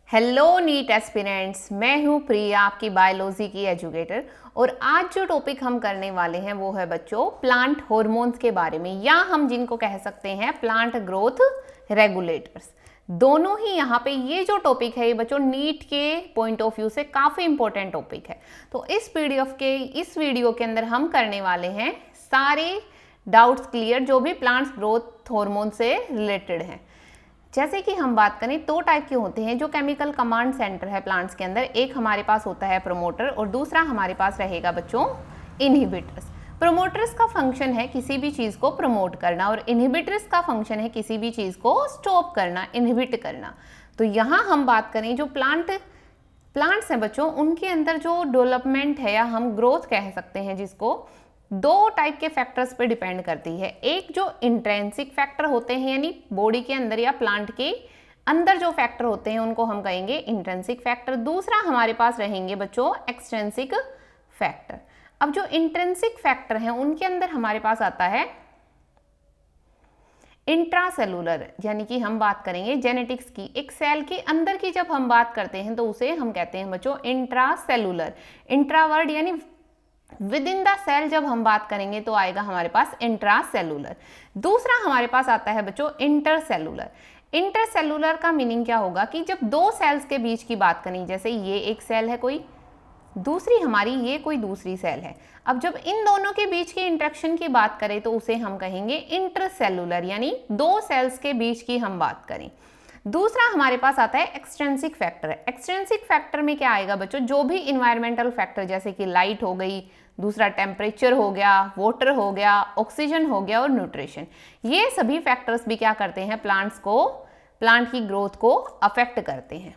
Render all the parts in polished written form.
Hello NEET aspirants, मैं हूँ प्रिया, आपकी बायोलॉजी की एजुकेटर। और आज जो टॉपिक हम करने वाले हैं वो है बच्चों प्लांट हॉर्मोन्स के बारे में, या हम जिनको कह सकते हैं प्लांट ग्रोथ रेगुलेटर्स। दोनों ही यहाँ पे ये जो टॉपिक है ये बच्चों नीट के पॉइंट ऑफ व्यू से काफ़ी इंपॉर्टेंट टॉपिक है। तो इस वीडियो के अंदर हम करने वाले हैं सारे डाउट्स क्लियर जो भी प्लांट्स ग्रोथ हार्मोन से रिलेटेड हैं। जैसे कि हम बात करें, दो टाइप के होते हैं जो केमिकल कमांड सेंटर है प्लांट्स के अंदर। एक हमारे पास होता है प्रोमोटर और दूसरा हमारे पास रहेगा बच्चों इनहिबिटर्स। प्रोमोटर्स का फंक्शन है किसी भी चीज़ को प्रमोट करना और इनहिबिटर्स का फंक्शन है किसी भी चीज़ को स्टॉप करना, इनहिबिट करना। तो यहाँ हम बात करें जो प्लांट्स हैं बच्चों, उनके अंदर जो डेवलपमेंट है या हम ग्रोथ कह सकते हैं जिसको, दो टाइप के फैक्टर्स पे डिपेंड करती है। एक जो इंट्रिंसिक फैक्टर होते हैं यानी बॉडी के अंदर या प्लांट के अंदर जो फैक्टर होते हैं उनको हम कहेंगे इंट्रिंसिक फैक्टर। दूसरा हमारे पास रहेंगे बच्चों एक्सट्रिंसिक फैक्टर। अब जो इंट्रिंसिक फैक्टर हैं उनके अंदर हमारे पास आता है इंट्रासेलुलर, यानी कि हम बात करेंगे जेनेटिक्स की। एक सेल के अंदर की जब हम बात करते हैं तो उसे हम कहते हैं बच्चों इंट्रासेलुलर। इंट्रावर्ड यानी विद इन द सेल जब हम बात करेंगे तो आएगा हमारे पास इंट्रासेलुलर। दूसरा हमारे पास आता है बच्चों इंटरसेलुलर। इंटरसेलुलर का मीनिंग क्या होगा कि जब दो सेल्स के बीच की बात करें, जैसे ये एक सेल है कोई, दूसरी हमारी ये कोई दूसरी सेल है। अब जब इन दोनों के बीच की इंटरेक्शन की बात करें तो उसे हम कहेंगे इंटरसेलुलर, यानी दो सेल्स के बीच की हम बात करें। दूसरा हमारे पास आता है एक्सट्रिंसिक फैक्टर। एक्सट्रिंसिक फैक्टर में क्या आएगा बच्चों, जो भी इन्वायरमेंटल फैक्टर जैसे कि लाइट हो गई, दूसरा टेम्परेचर हो गया, वाटर हो गया, ऑक्सीजन हो गया और न्यूट्रिशन, ये सभी फैक्टर्स भी क्या करते हैं प्लांट की ग्रोथ को अफेक्ट करते हैं।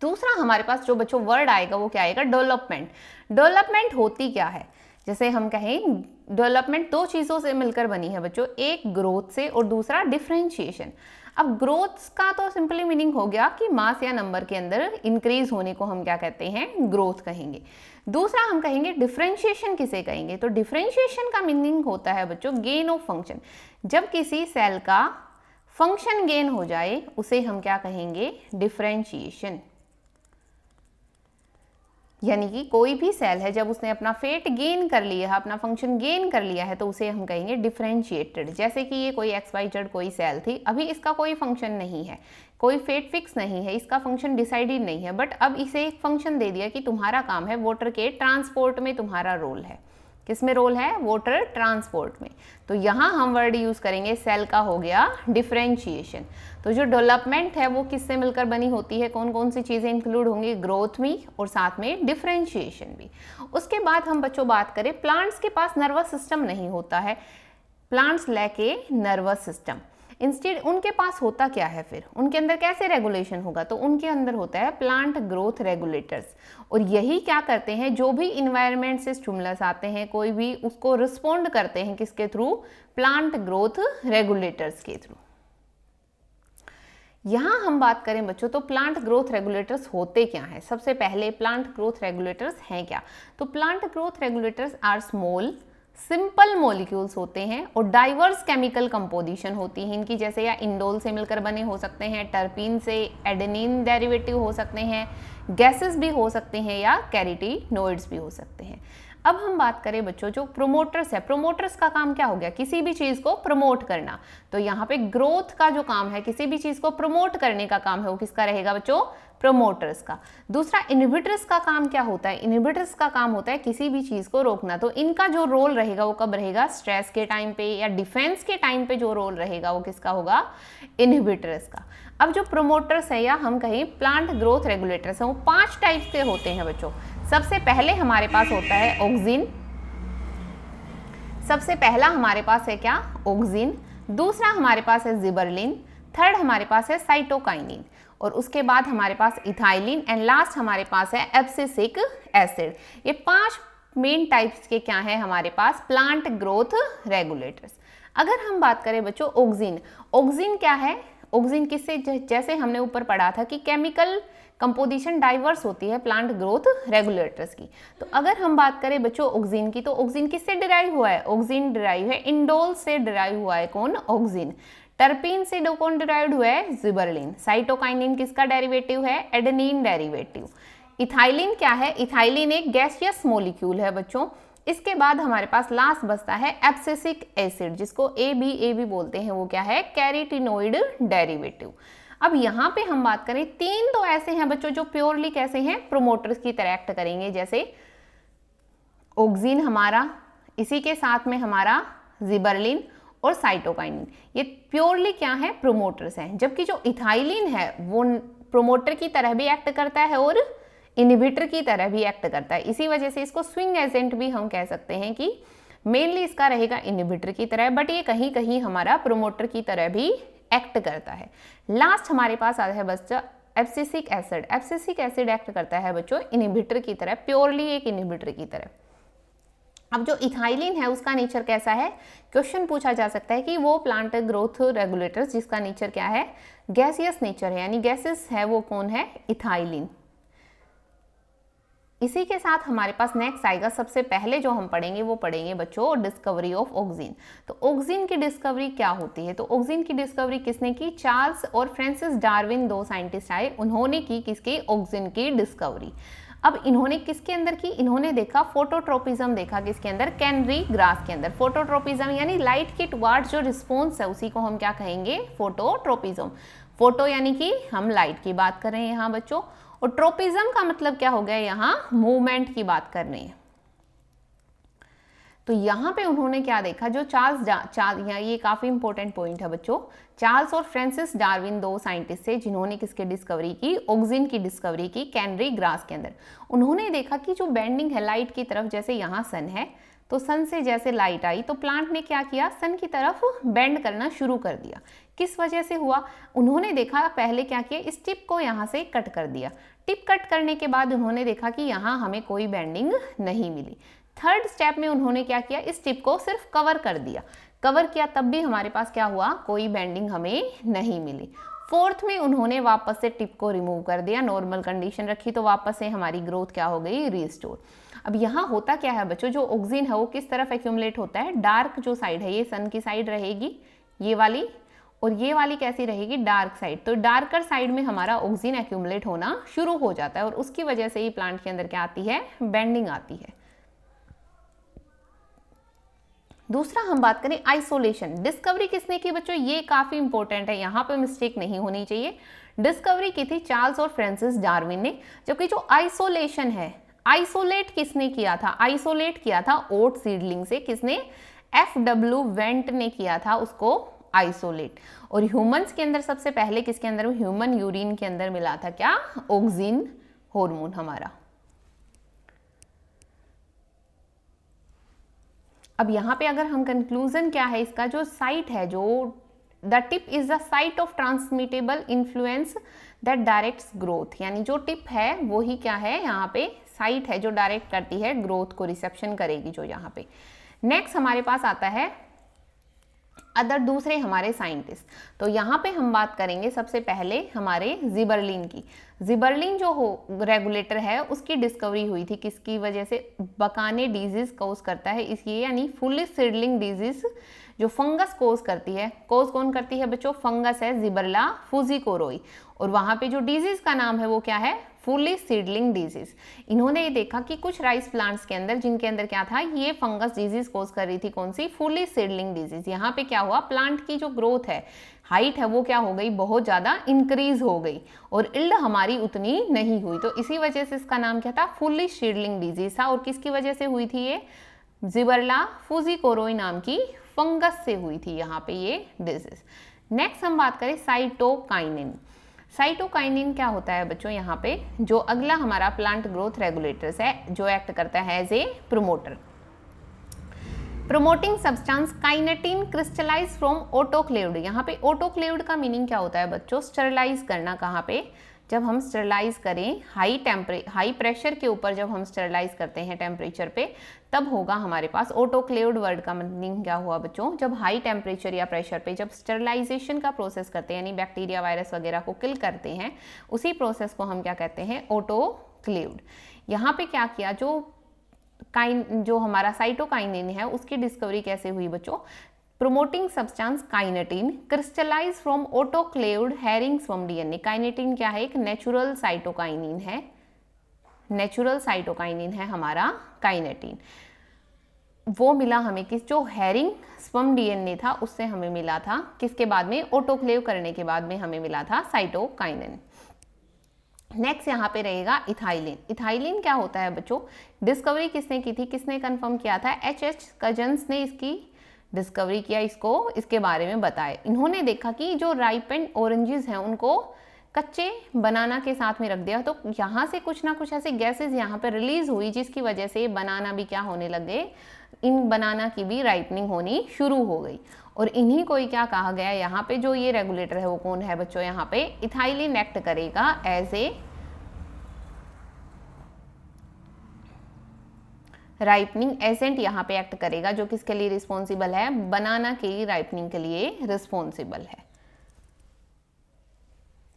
दूसरा हमारे पास जो बच्चों वर्ड आएगा वो क्या आएगा, डेवलपमेंट। डेवलपमेंट होती क्या है, जैसे हम कहें डेवलपमेंट दो चीज़ों से मिलकर बनी है बच्चों, एक ग्रोथ से और दूसरा डिफरेंशिएशन। अब ग्रोथ का तो सिंपली मीनिंग हो गया कि मास या नंबर के अंदर इंक्रीज होने को हम क्या कहते हैं, ग्रोथ कहेंगे। दूसरा हम कहेंगे डिफरेंशिएशन किसे कहेंगे, तो डिफरेंशिएशन का मीनिंग होता है बच्चों गेन ऑफ फंक्शन। जब किसी सेल का फंक्शन गेन हो जाए उसे हम क्या कहेंगे, डिफरेंशिएशन। यानी कि कोई भी सेल है जब उसने अपना फेट गेन कर लिया है, अपना फंक्शन गेन कर लिया है, तो उसे हम कहेंगे डिफरेंशिएटेड। जैसे कि ये कोई XYZ कोई सेल थी, अभी इसका कोई फंक्शन नहीं है, कोई फेट फिक्स नहीं है, इसका फंक्शन डिसाइडेड नहीं है, बट अब इसे एक फंक्शन दे दिया कि तुम्हारा काम है वाटर के ट्रांसपोर्ट में, तुम्हारा रोल है। किसमें रोल है, वाटर ट्रांसपोर्ट में। तो यहाँ हम वर्ड यूज करेंगे सेल का हो गया डिफरेंशिएशन। तो जो डेवलपमेंट है वो किससे मिलकर बनी होती है, कौन कौन सी चीज़ें इंक्लूड होंगी, ग्रोथ भी और साथ में डिफरेंशिएशन भी। उसके बाद हम बच्चों बात करें, प्लांट्स के पास नर्वस सिस्टम नहीं होता है, plants lack a nervous system. Instead उनके पास होता क्या है, फिर उनके अंदर कैसे रेगुलेशन होगा, तो उनके अंदर होता है प्लांट ग्रोथ रेगुलेटर्स। और यही क्या करते हैं, जो भी इन्वायरमेंट से स्टिमुलस आते हैं कोई भी, उसको रिस्पोंड करते हैं किसके थ्रू, प्लांट ग्रोथ रेगुलेटर्स के थ्रू। यहाँ हम बात करें बच्चों तो प्लांट ग्रोथ रेगुलेटर्स होते क्या हैं। सबसे पहले प्लांट ग्रोथ रेगुलेटर्स हैं क्या, तो plant growth regulators are small simple molecules होते हैं और डाइवर्स केमिकल कंपोजिशन होती है इनकी, जैसे या इंडोल से मिलकर बने हो सकते हैं, टर्पीन से, एडेनिन डेरिवेटिव हो सकते हैं, गैसेस भी हो सकते हैं या कैरोटीनॉइड्स भी हो सकते हैं। अब हम बात करें बच्चों जो प्रोमोटर्स है, प्रोमोटर्स का काम क्या हो गया, किसी भी चीज़ को प्रमोट करना। तो यहाँ पे ग्रोथ का जो काम है, किसी भी चीज़ को प्रमोट करने का काम है, वो किसका रहेगा बच्चों, प्रोमोटर्स का। दूसरा इनहिबिटर्स का काम क्या होता है, इनहिबिटर्स का काम होता है किसी भी चीज़ को रोकना। तो इनका जो रोल रहेगा वो कब रहेगा, स्ट्रेस के टाइम पे या डिफेंस के टाइम पे जो रोल रहेगा वो किसका होगा, इनहिबिटर्स का। अब जो प्रोमोटर्स है या हम कहें प्लांट ग्रोथ रेगुलेटर्स हैं, वो 5 टाइप के होते हैं बच्चों। सबसे पहले हमारे पास होता है ऑक्सिन। सबसे पहला हमारे पास है क्या, ऑक्सिन। दूसरा हमारे पास है जिबरलिन। थर्ड हमारे पास है साइटोकाइनिन। और उसके बाद हमारे पास इथाइलिन एंड लास्ट हमारे पास है एब्सिसिक एसिड। ये 5 मेन टाइप्स के क्या है हमारे पास, प्लांट ग्रोथ रेगुलेटर्स। अगर हम बात करें बच्चों ऑक्सिन, ऑक्सिन क्या है, ऑक्सिन किससे, जैसे हमने ऊपर पढ़ा था कि केमिकल कंपोजिशन डाइवर्स होती है प्लांट ग्रोथ रेगुलेटर्स की। तो अगर हम बात करें बच्चों ऑक्सिन की, तो ऑक्सिन किससे डिराइव हुआ है, ऑक्सिन डिराइव है इंडोल से डिराइव हुआ है, कौन, ऑक्सिन। टर्पीन से कौन डिराइव्ड हुआ है, जिबरलिन। साइटोकाइनिन किसका डेरिवेटिव है, एडेनिन डेरिवेटिव। इथाइलिन क्या है, इथाइलिन एक गैसियस मॉलिक्यूल है बच्चों। इसके बाद हमारे पास लास्ट बचता है एब्सिसिक एसिड, जिसको ए बी बोलते हैं, वो क्या है, कैरेटिनोइड डेरिवेटिव। अब यहाँ पे हम बात करें, तीन तो ऐसे हैं बच्चों जो प्योरली कैसे हैं, प्रोमोटर्स की तरह एक्ट करेंगे, जैसे ऑक्सिन हमारा, इसी के साथ में हमारा जिबरलिन और साइटोकाइनिन, ये प्योरली क्या है, प्रोमोटर्स हैं। जबकि जो इथाइलिन है वो प्रोमोटर की तरह भी एक्ट करता है और इनहिबिटर की तरह भी एक्ट करता है। इसी वजह से इसको स्विंग एजेंट भी हम कह सकते हैं कि मेनली इसका रहेगा इनहिबिटर की तरह, बट ये कहीं कहीं हमारा प्रोमोटर की तरह भी एक्ट करता है। लास्ट हमारे पास आता है बच्चा abscisic acid. Abscisic acid act करता है बच्चों इनहिबिटर की तरह, प्योरली एक इनहिबिटर की तरह। अब जो इथाइलिन है उसका नेचर कैसा है, क्वेश्चन पूछा जा सकता है कि वो प्लांट ग्रोथ रेगुलेटर्स जिसका नेचर क्या है, गैसियस नेचर है, यानी गैसेस है, वो कौन है, इथाइलिन। इसी के साथ हमारे पास नेक्स्ट आएगा, सबसे पहले जो हम पढ़ेंगे वो पढ़ेंगे बच्चों डिस्कवरी ऑफ ऑक्सिन। तो ऑक्सिन की डिस्कवरी क्या होती है, तो ऑक्सिन की डिस्कवरी किसने की, चार्ल्स और फ्रांसिस डार्विन, दो साइंटिस्ट आए, उन्होंने की किसकी, ऑक्सिन की डिस्कवरी। अब इन्होंने किसके अंदर की, इन्होंने देखा फोटोट्रोपिज्म, देखा किसके अंदर, कैनरी ग्रास के अंदर। फोटोट्रोपिज्म यानी लाइट के टुवार्ड्स जो रिस्पॉन्स है उसी को हम क्या कहेंगे, फोटोट्रोपिज्म। फोटो यानी कि हम लाइट की बात कर रहे हैं यहाँ बच्चों, और ट्रोपिज्म का मतलब क्या हो गया, यहाँ मूवमेंट की बात कर रहे हैं। तो यहाँ पे उन्होंने क्या देखा, जो यहाँ ये काफी इंपॉर्टेंट पॉइंट है बच्चों, चार्ल्स और फ्रांसिस डार्विन दो साइंटिस्ट थे जिन्होंने किसके डिस्कवरी की, ऑक्सिन की डिस्कवरी की कैनरी ग्रास के अंदर। उन्होंने देखा कि जो बेंडिंग है लाइट की तरफ, जैसे यहाँ सन है तो सन से जैसे लाइट आई तो प्लांट ने क्या किया, सन की तरफ बेंड करना शुरू कर दिया। किस वजह से हुआ, उन्होंने देखा पहले क्या किया, इस टिप को यहाँ से कट कर दिया। टिप कट करने के बाद उन्होंने देखा कि यहाँ हमें कोई बेंडिंग नहीं मिली। थर्ड स्टेप में उन्होंने क्या किया, इस टिप को सिर्फ कवर कर दिया, कवर किया तब भी हमारे पास क्या हुआ, कोई बेंडिंग हमें नहीं मिली। फोर्थ में उन्होंने वापस से टिप को रिमूव कर दिया, नॉर्मल कंडीशन रखी, तो वापस से हमारी ग्रोथ क्या हो गई, रीस्टोर। अब यहाँ होता क्या है बच्चों, जो ऑक्सिन है वो किस तरफ एक्यूमुलेट होता है, डार्क जो साइड है, ये सन की साइड रहेगी ये वाली, और ये वाली कैसी रहेगी, डार्क साइड। तो डार्कर साइड में हमारा ऑक्सिन एक्यूमुलेट होना शुरू हो जाता है, और उसकी वजह से ही प्लांट के अंदर क्या आती है, बेंडिंग आती है। दूसरा हम बात करें आइसोलेशन। डिस्कवरी किसने की बच्चों, ये काफी इंपॉर्टेंट है, यहाँ पे मिस्टेक नहीं होनी चाहिए। डिस्कवरी की थी चार्ल्स और फ्रांसिस डार्विन ने। जबकि जो आइसोलेशन है, आइसोलेट किसने किया था, आइसोलेट किया था ओट सीडलिंग से, किसने, FW वेंट ने किया था उसको आइसोलेट। और ह्यूमंस के अंदर सबसे पहले किसके अंदर, ह्यूमन यूरिन के अंदर मिला था क्या, ऑक्सिन हार्मोन हमारा। अब यहाँ पे अगर हम कंक्लूजन क्या है इसका, जो साइट है, जो the tip is the site of transmittable influence that directs growth, यानी जो टिप है वो ही क्या है, यहाँ पे साइट है जो डायरेक्ट करती है ग्रोथ को, रिसेप्शन करेगी जो यहाँ पे। नेक्स्ट हमारे पास आता है अदर दूसरे हमारे साइंटिस्ट। तो यहाँ पे हम बात करेंगे सबसे पहले हमारे जिबरलिन की। जिबरलिन जो रेगुलेटर है उसकी डिस्कवरी हुई थी किसकी वजह से, बकाने डिजीज कोज करता है इसलिए, यानी फुली सीडलिंग डिजीज जो फंगस कोज करती है, कोज कौन करती है बच्चों, फंगस है, जिबरला फुजिकोरोई, और वहां पे जो डिजीज का नाम है वो क्या है, फुली सीडलिंग डिजीज। इन्होंने ये देखा कि कुछ राइस प्लांट्स के अंदर, जिनके अंदर क्या था, ये फंगस डिजीज कोज कर रही थी, कौन सी, फुली सीडलिंग डिजीज। यहाँ पे क्या हुआ, प्लांट की जो ग्रोथ है, हाइट है, वो क्या हो गई, बहुत ज्यादा इंक्रीज हो गई, और इल्ड हमारी उतनी नहीं हुई। तो इसी वजह से इसका नाम क्या था, फुली सीडलिंग डिजीज था। और किसकी वजह से हुई थी ये, जिबरला फुजिकोरोई नाम की फंगस से हुई थी यहाँ पे ये डिजीज। नेक्स्ट हम बात करें साइटोकाइनिन। साइटोकाइनिन क्या होता है बच्चों, यहाँ पे जो अगला हमारा प्लांट ग्रोथ रेगुलेटर्स है, जो एक्ट करता है as a promoter. Promoting substance kinetin crystallize from autoclaved. यहाँ पे ऑटोक्लेव्ड का मीनिंग क्या होता है बच्चों, स्टरलाइज करना। कहाँ पे, जब हम स्टरलाइज करें हाई प्रेशर के ऊपर, जब हम स्टरलाइज करते हैं टेम्परेचर पे, तब होगा हमारे पास ऑटोक्लेव्ड। वर्ड का मीनिंग क्या हुआ बच्चों, जब हाई टेम्परेचर या प्रेशर पे जब स्टरलाइजेशन का प्रोसेस करते हैं, यानी बैक्टीरिया वायरस वगैरह को किल करते हैं, उसी प्रोसेस को हम क्या कहते हैं, ऑटोक्लेव्ड। यहाँ पे क्या किया, जो हमारा साइटोकाइनिन है उसकी डिस्कवरी कैसे हुई बच्चों, promoting substance kinetin crystallize from autoclaved herrings from DNA. Kinetin क्या है? एक नेचुरल साइटोकाइनिन है, नेचुरल साइटोकाइनिन है हमारा काइनेटिन। वो मिला हमें किस, जो हेरिंग स्पर्म डीएनए था उससे हमें मिला था, किसके बाद में? ऑटोक्लेव करने के बाद में हमें मिला था साइटोकाइनिन। नेक्स्ट यहाँ पे रहेगा इथाइलिन। इथाइलिन क्या होता है बच्चों? डिस्कवरी किसने की थी, किसने कंफर्म किया था? एच कजन्स ने इसकी डिस्कवरी किया, इसको इसके बारे में बताए। इन्होंने देखा कि जो राइपेंड ऑरेंजेस हैं उनको कच्चे बनाना के साथ में रख दिया, तो यहाँ से कुछ ना कुछ ऐसे गैसेस यहाँ पे रिलीज हुई जिसकी वजह से बनाना भी क्या होने लगे, इन बनाना की भी राइपनिंग होनी शुरू हो गई। और इन्हीं को ही क्या कहा गया, यहाँ पे जो ये रेगुलेटर है वो कौन है बच्चों? यहाँ पे इथाइलिन एक्ट करेगा एज ए राइपनिंग एजेंट, यहाँ पे एक्ट करेगा, जो किसके लिए रिस्पॉन्सिबल है? बनाना की राइपनिंग के लिए रिस्पॉन्सिबल है।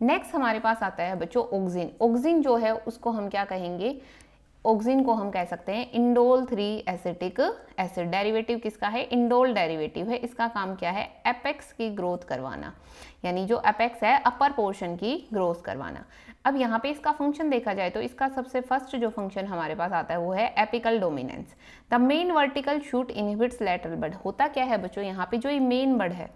नेक्स्ट हमारे पास आता है बच्चों ऑक्सिन। ऑक्सिन जो है उसको हम क्या कहेंगे? ऑक्सिन को हम कह सकते हैं इंडोल 3 एसिटिक एसिड। डेरिवेटिव किसका है? इंडोल डेरिवेटिव है। इसका काम क्या है? एपेक्स की ग्रोथ करवाना, यानी जो एपेक्स है अपर पोर्शन की ग्रोथ करवाना। अब यहाँ पे इसका फंक्शन देखा जाए तो इसका सबसे फर्स्ट जो फंक्शन हमारे पास आता है वो है apical dominance. The main vertical shoot inhibits lateral bud. होता क्या है बच्चों, यहाँ पे जो ये मेन बड है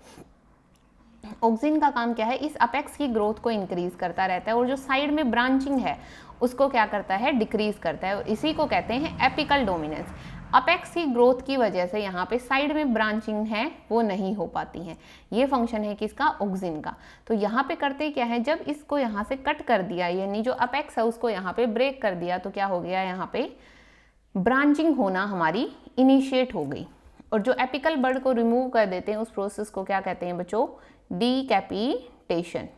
ऑक्सिन का काम क्या है? इस अपेक्स की ग्रोथ को इंक्रीज करता रहता है, और जो साइड में ब्रांचिंग है उसको क्या करता है? डिक्रीज करता है, और इसी को कहते हैं एपिकल डोमिनेंस। अपेक्स की ग्रोथ की वजह से यहाँ पे साइड में ब्रांचिंग है वो नहीं हो पाती है। ये फंक्शन है किसका? ऑक्सिन का। तो यहाँ पे करते क्या है, जब इसको यहाँ से कट कर दिया, यानी जो अपेक्स है उसको यहाँ पे ब्रेक कर दिया, तो क्या हो गया? यहाँ पे ब्रांचिंग होना हमारी इनिशिएट हो गई। और जो एपिकल बड को रिमूव कर देते हैं उस प्रोसेस को क्या कहते हैं बच्चों? डीकैपिटेशन।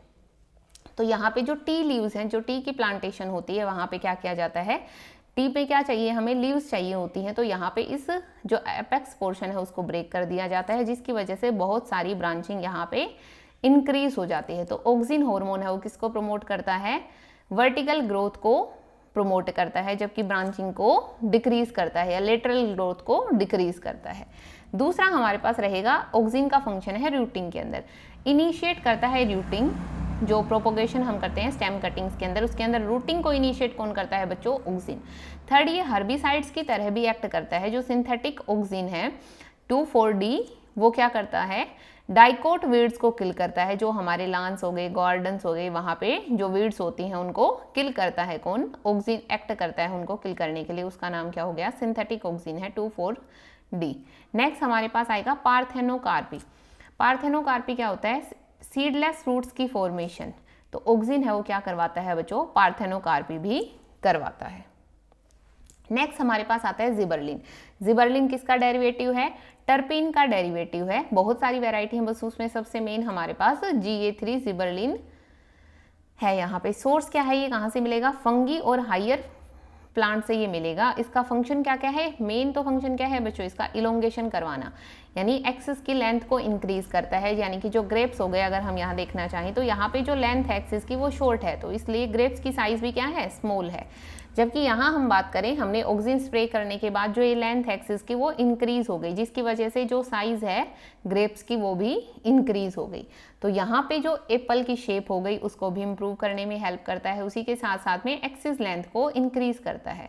तो यहाँ पे जो टी लीव्स हैं, जो टी की प्लांटेशन होती है वहाँ पे क्या किया जाता है? टी पे क्या चाहिए हमें? लीव्स चाहिए होती हैं, तो यहाँ पे इस जो एपेक्स पोर्शन है उसको ब्रेक कर दिया जाता है, जिसकी वजह से बहुत सारी ब्रांचिंग यहाँ पे इंक्रीज हो जाती है। तो ऑक्सिन हार्मोन है वो किसको प्रमोट करता है? वर्टिकल ग्रोथ को प्रमोट करता है, जबकि ब्रांचिंग को डिक्रीज करता है या लेटरल ग्रोथ को डिक्रीज करता है। दूसरा हमारे पास रहेगा ऑक्सिन का फंक्शन है रूटिंग के अंदर, इनिशिएट करता है रूटिंग। जो प्रोपोगेशन हम करते हैं स्टेम कटिंग्स के अंदर, उसके अंदर रूटिंग को इनिशिएट कौन करता है बच्चों? ऑक्सिन। थर्ड, ये हर्बिसाइड्स की तरह भी एक्ट करता है। जो सिंथेटिक ऑक्सिन है 2,4-D, वो क्या करता है? डाइकोट वीड्स को किल करता है। जो हमारे लांस हो गए, गार्डन्स हो गए, वहाँ पे जो वीड्स होती हैं उनको किल करता है कौन? ऑक्सिन एक्ट करता है उनको किल करने के लिए। उसका नाम क्या हो गया? सिंथेटिक ऑक्सिन है 2,4-D। नेक्स्ट हमारे पास आएगा पार्थेनोकार्पी। पार्थेनोकार्पी क्या होता है? सीडलेस फ्रूट्स की फॉर्मेशन। तो ऑक्सिन है वो क्या करवाता है बच्चों? पार्थेनोकार्पी भी करवाता है। नेक्स्ट हमारे पास आता है जिबरलिन। जिबरलिन किसका डेरिवेटिव है? टर्पीन का डेरिवेटिव है। बहुत सारी वैरायटी है, बस उसमें सबसे मेन हमारे पास GA3 जिबरलिन है। यहाँ पे सोर्स क्या है, ये कहाँ से मिलेगा? फंगी और हायर प्लांट से ये मिलेगा। इसका फंक्शन क्या क्या है? मेन तो फंक्शन क्या है बच्चों? इसका इलोंगेशन करवाना, यानी एक्सिस की लेंथ को इंक्रीज करता है। यानी कि जो ग्रेप्स हो गए, अगर हम यहाँ देखना चाहें तो यहाँ पे जो लेंथ है एक्सिस की वो शॉर्ट है, तो इसलिए ग्रेप्स की साइज भी क्या है? स्मॉल है। जबकि यहाँ हम बात करें, हमने ऑक्सिन स्प्रे करने के बाद जो ये लेंथ एक्सिस की वो इंक्रीज हो गई, जिसकी वजह से जो साइज है ग्रेप्स की वो भी इंक्रीज हो गई। तो यहाँ पे जो एप्पल की शेप हो गई उसको भी इम्प्रूव करने में हेल्प करता है, उसी के साथ साथ में एक्सिस लेंथ को इंक्रीज करता है।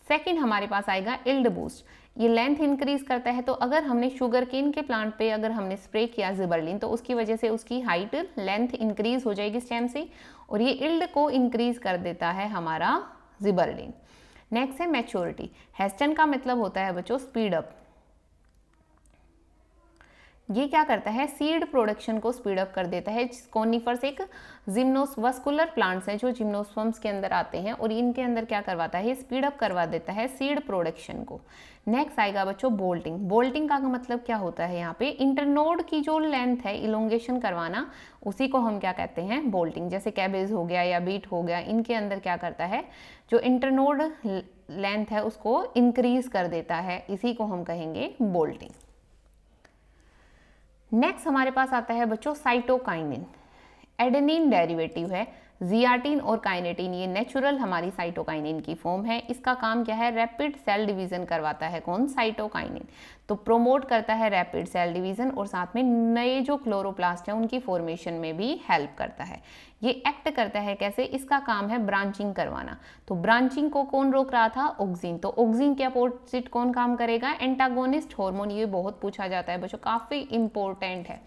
सेकेंड हमारे पास आएगा इल्ड बूस्ट। ये लेंथ इंक्रीज करता है। तो अगर हमने शुगर केन के प्लांट पे अगर हमने स्प्रे किया जिबरलिन, तो उसकी वजह से उसकी हाइट लेंथ इंक्रीज हो जाएगी स्टेम से, और ये इल्ड को इंक्रीज कर देता है हमारा जिबरलिन। नेक्स्ट है मैच्योरिटी। हेस्टन का मतलब होता है बच्चों स्पीड अप। ये क्या करता है? सीड प्रोडक्शन को स्पीड अप कर देता है। कॉनिफर्स एक जिम्नोस्वस्कुलर प्लांट्स हैं जो जिम्नोस्पर्म्स के अंदर आते हैं, और इनके अंदर क्या करवाता है? स्पीड अप करवा देता है सीड प्रोडक्शन को। नेक्स्ट आएगा बच्चों बोल्टिंग। बोल्टिंग का मतलब क्या होता है? यहाँ पे इंटरनोड की जो लेंथ है इलोंगेशन करवाना, उसी को हम क्या कहते हैं? बोल्टिंग। जैसे कैबेज हो गया या बीट हो गया, इनके अंदर क्या करता है? जो इंटरनोड लेंथ है उसको इंक्रीज कर देता है, इसी को हम कहेंगे बोल्टिंग। नेक्स्ट हमारे पास आता है बच्चों साइटोकाइनिन। एडेनिन डेरिवेटिव है, जियाटिन और काइनेटिन ये नेचुरल हमारी साइटोकाइनिन की फॉर्म है। इसका काम क्या है, रैपिड सेल डिवीजन करवाता है कौन, साइटोकाइनिन। तो प्रोमोट करता है रैपिड सेल डिवीजन और साथ में नए जो क्लोरोप्लास्ट हैं उनकी फॉर्मेशन में भी हेल्प करता है। ये एक्ट करता है कैसे, इसका काम है ब्रांचिंग करवाना। तो ब्रांचिंग को कौन रोक रहा था, ऑक्सिन। तो ऑक्सिन के अपोजिट कौन काम करेगा, एंटागोनिस्ट हार्मोन। ये बहुत पूछा जाता है बच्चों, काफी इंपॉर्टेंट है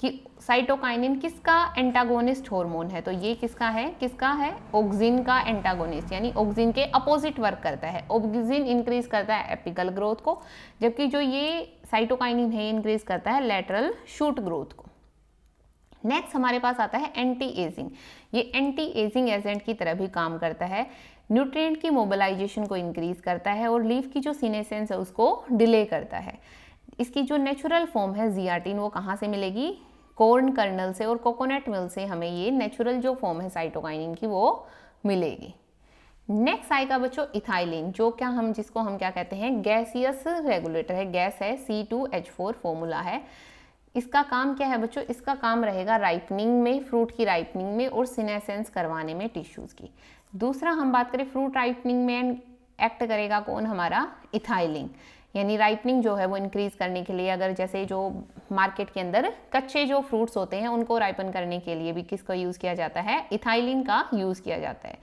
कि साइटोकाइनिन किसका एंटागोनिस्ट हार्मोन है। तो ये किसका है ऑक्सिन का एंटागोनिस्ट, यानी ऑक्सिन के अपोजिट वर्क करता है। ऑक्सिन इंक्रीज करता है एपिकल ग्रोथ को, जबकि जो ये साइटोकाइनिन है इंक्रीज करता है लेटरल शूट ग्रोथ को। नेक्स्ट हमारे पास आता है एंटी एजिंग। ये एंटी एजिंग एजेंट की तरह भी काम करता है, न्यूट्रिएंट की मोबिलाइजेशन को इंक्रीज करता है और लीफ की जो सीनेसेंस है उसको डिले करता है। इसकी जो नेचुरल फॉर्म है जियाटिन, वो कहाँ से मिलेगी, कॉर्न कर्नल से और कोकोनट मिल्क से हमें ये नेचुरल जो फॉर्म है साइटोकाइनिन की वो मिलेगी। नेक्स्ट आएगा बच्चों इथाइलिन, जो जिसको हम क्या कहते हैं, गैसियस रेगुलेटर है, गैस है, C2H4 फॉर्मूला है। इसका काम क्या है बच्चों, इसका काम रहेगा राइपनिंग में, फ्रूट की राइपनिंग में और सीनेसेंस करवाने में टिश्यूज की। दूसरा हम बात करें फ्रूट राइपनिंग में एक्ट करेगा कौन, हमारा इथाइलिन, यानी राइपनिंग जो है वो इंक्रीज करने के लिए, अगर जैसे जो मार्केट के अंदर कच्चे जो फ्रूट्स होते हैं उनको राइपन करने के लिए भी किसका यूज़ किया जाता है, इथाइलिन का यूज़ किया जाता है।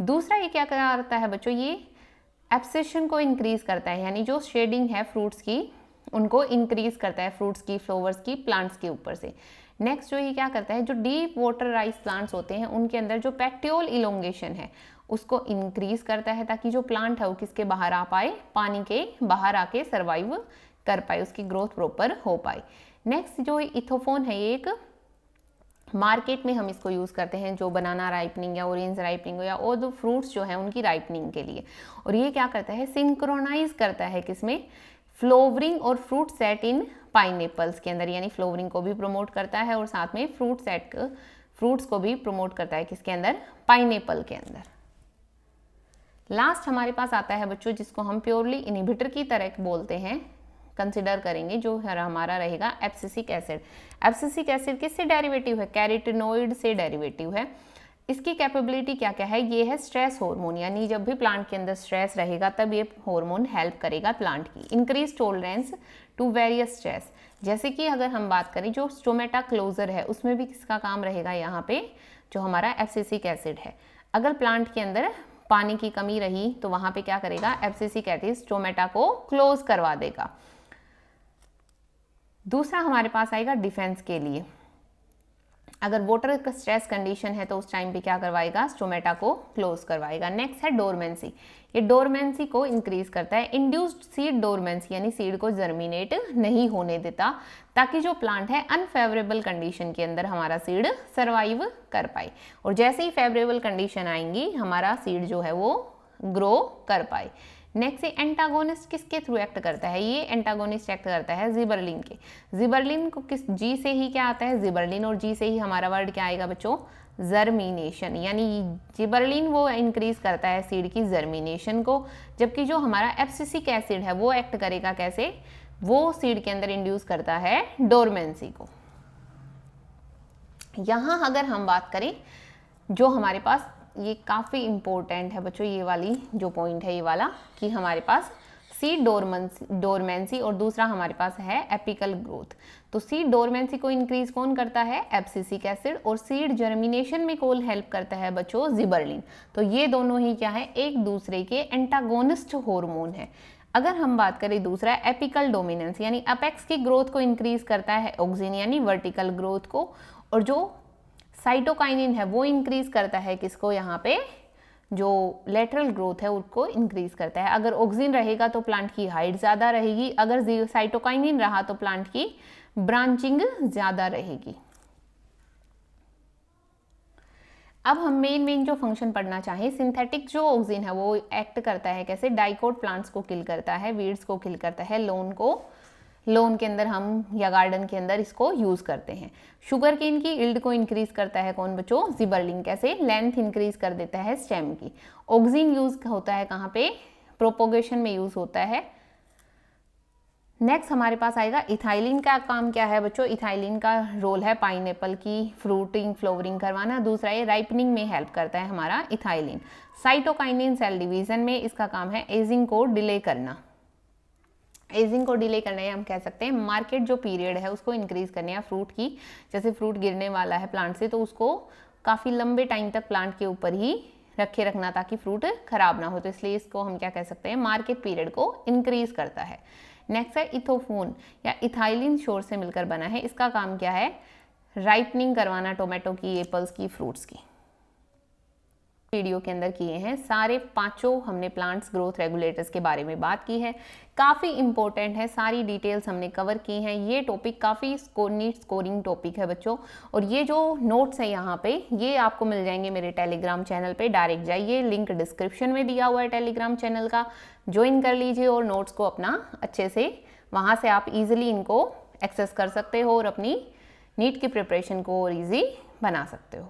दूसरा ये क्या करता है बच्चों, ये एब्सेशन को इंक्रीज करता है, यानी जो शेडिंग है फ्रूट्स की उनको इंक्रीज करता है, फ्रूट्स की, फ्लावर्स की, प्लांट्स के ऊपर से। नेक्स्ट जो ये क्या करता है, जो डीप वाटर राइस प्लांट्स होते हैं उनके अंदर जो पेट्योल इलोंगेशन है उसको इंक्रीज करता है, ताकि जो प्लांट है वो किसके बाहर आ पाए, पानी के बाहर आके सर्वाइव कर पाए, उसकी ग्रोथ प्रॉपर हो पाए। नेक्स्ट जो इथोफोन है, ये एक मार्केट में हम इसको यूज़ करते हैं जो बनाना राइपनिंग या ऑरेंज राइपनिंग या और फ्रूट्स जो हैं उनकी राइपनिंग के लिए। और ये क्या करता है, सिंक्रोनाइज करता है किसमें, फ्लोवरिंग और फ्रूट सेट इन पाइनएप्पल्स के अंदर, यानी फ्लोवरिंग को भी प्रमोट करता है और साथ में फ्रूट्स को भी प्रमोट करता है किसके अंदर, पाइनएप्पल के अंदर। लास्ट हमारे पास आता है बच्चों जिसको हम प्योरली इनहिबिटर की तरह बोलते हैं, कंसिडर करेंगे, जो हमारा रहेगा एब्सिसिक एसिड। एब्सिसिक एसिड किससे डेरिवेटिव है, कैरोटीनॉइड से डेरिवेटिव है। इसकी कैपेबिलिटी क्या क्या है, ये है स्ट्रेस हार्मोन, यानी जब भी प्लांट के अंदर स्ट्रेस रहेगा तब ये हार्मोन हेल्प करेगा प्लांट की। Increase tolerance to various stress, जैसे कि अगर हम बात करें जो स्टोमेटा क्लोजर है उसमें भी किसका काम रहेगा, यहाँ पे जो हमारा एब्सिसिक एसिड है। अगर प्लांट के अंदर पानी की कमी रही तो वहां पे क्या करेगा, एब्सिसिक एसिड स्टोमेटा को क्लोज करवा देगा। दूसरा हमारे पास आएगा डिफेंस के लिए, अगर वाटर का स्ट्रेस कंडीशन है तो उस टाइम पे क्या करवाएगा, स्टोमेटा को क्लोज करवाएगा। नेक्स्ट है डोरमेंसी, ये डोरमेंसी को इंक्रीज करता है। इंड्यूस्ड सीड डोरमेंसी, यानी सीड को जर्मिनेट नहीं होने देता, ताकि जो प्लांट है अनफेवरेबल कंडीशन के अंदर हमारा सीड सर्वाइव कर पाए, और जैसे ही फेवरेबल कंडीशन आएंगी हमारा सीड जो है वो ग्रो कर पाए। नेक्स्ट एंटागोनिस्ट किसके थ्रू एक्ट करता है, ये एंटागोनिस्ट एक्ट करता है जिबरलिन के। जिबरलिन को किस, जी से ही क्या आता है, जिबरलिन, और जी से ही हमारा वर्ड क्या आएगा बच्चों, जर्मिनेशन, यानी जिबरलिन वो इंक्रीज करता है सीड की जर्मिनेशन को, जबकि जो हमारा एब्सिसिक एसिड है वो एक्ट करेगा कैसे, वो सीड के अंदर इंड्यूस करता है डोरमेंसी को। यहाँ अगर हम बात करें जो हमारे पास ये काफ़ी इंपॉर्टेंट है बच्चों, ये वाली जो पॉइंट है ये वाला, कि हमारे पास सीड डोरमेंसी और दूसरा हमारे पास है एपिकल ग्रोथ। तो सीड डोरमेंसी को इंक्रीज कौन करता है, एब्सिसिक एसिड, और सीड जर्मिनेशन में कौन हेल्प करता है बच्चों, जिबरलिन। तो ये दोनों ही क्या है, एक दूसरे के एंटागोनिस्ट हार्मोन है। अगर हम बात करें दूसरा एपिकल डोमिनेंस, यानी अपेक्स की ग्रोथ को इंक्रीज करता है ऑक्सिन, यानी वर्टिकल ग्रोथ को, और जो साइटोकाइनिन है वो इंक्रीज करता है किसको, यहाँ पे जो लेटरल ग्रोथ है उसको इंक्रीज करता है। अगर ऑक्सिन रहेगा तो प्लांट की हाइट ज़्यादा रहेगी, अगर साइटोकाइनिन रहा तो प्लांट की ब्रांचिंग ज़्यादा रहेगी। अब हम मेन जो फंक्शन पढ़ना चाहें, सिंथेटिक जो ऑक्सिन है वो एक्ट करता है कैसे, डाइकोट प्लांट्स को किल करता है, वीड्स को किल करता है, लोन के अंदर हम या गार्डन के अंदर इसको यूज करते हैं। शुगर केन की इल्ड को इंक्रीज करता है कौन बच्चों, जिबरलिन। कैसे, लेंथ इंक्रीज कर देता है स्टेम की। ऑक्सिन यूज होता है कहाँ पे, प्रोपोगेशन में यूज होता है। नेक्स्ट हमारे पास आएगा इथाइलिन का काम क्या है बच्चों। इथाइलिन का रोल है पाइनएप्पल की फ्रूटिंग फ्लोवरिंग करवाना। दूसरा ये राइपनिंग में हेल्प करता है हमारा इथाइलिन। साइटोकाइनिन सेल डिवीजन में इसका काम है एजिंग को डिले करना। एजिंग को डिले करना या हम कह सकते हैं मार्केट जो पीरियड है उसको इंक्रीज करने, या फ्रूट की जैसे फ्रूट गिरने वाला है प्लांट से तो उसको काफ़ी लंबे टाइम तक प्लांट के ऊपर ही रखे रखना ताकि फ्रूट खराब ना हो, तो इसलिए इसको हम क्या कह सकते हैं मार्केट पीरियड को इंक्रीज करता है। नेक्स्ट है इथोफोन या इथाइलिन शोर से मिलकर बना है। इसका काम क्या है राइपनिंग करवाना टोमेटो की, एप्पल्स की, फ्रूट्स की। वीडियो के अंदर किए हैं सारे पांचों हमने प्लांट्स ग्रोथ रेगुलेटर्स के बारे में बात की है, काफ़ी इंपॉर्टेंट है, सारी डिटेल्स हमने कवर की हैं। ये टॉपिक काफ़ी नीट स्कोरिंग टॉपिक है बच्चों, और ये जो नोट्स है यहाँ पे ये आपको मिल जाएंगे मेरे टेलीग्राम चैनल पे। डायरेक्ट जाइए, लिंक डिस्क्रिप्शन में दिया हुआ है टेलीग्राम चैनल का, ज्वाइन कर लीजिए और नोट्स को अपना अच्छे से वहाँ से आप इजीली इनको एक्सेस कर सकते हो और अपनी नीट की प्रिपरेशन को और ईजी बना सकते हो।